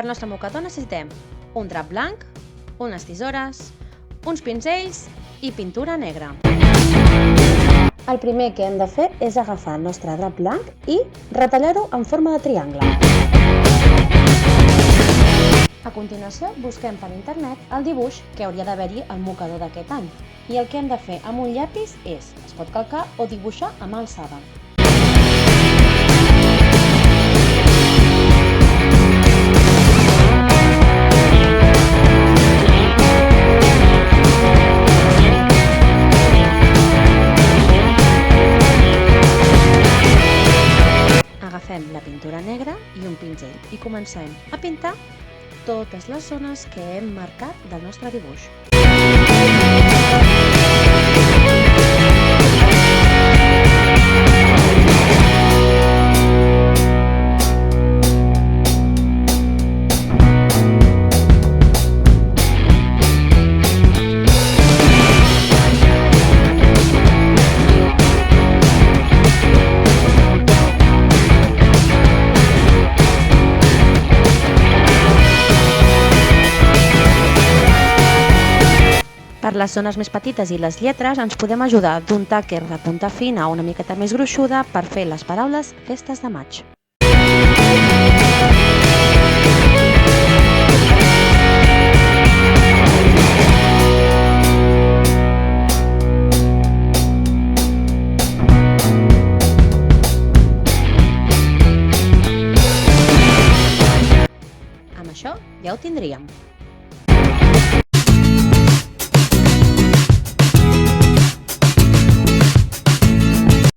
al nostre mocador necessitem un drap blanc, unes tisores, uns pinzells i pintura negra. El primer que hem de fer és agafar el nostre drap blanc i retallar-ho en forma de triangle. A continuació, busquem per internet el dibuix que hauria d'haver-hi al mocador d'aquest any. I el que hem de fer amb un llapis es pot calcar o dibuixar a mà alçada. Agafem la pintura negra i un pinzell i comencem a pintar totes les zones que hem marcat del nostre dibuix. Per les zones més petites i les lletres ens podem ajudar d'un tàquer de punta fina o una miqueta més gruixuda per fer les paraules Festes de Maig. Amb això ja ho tindríem.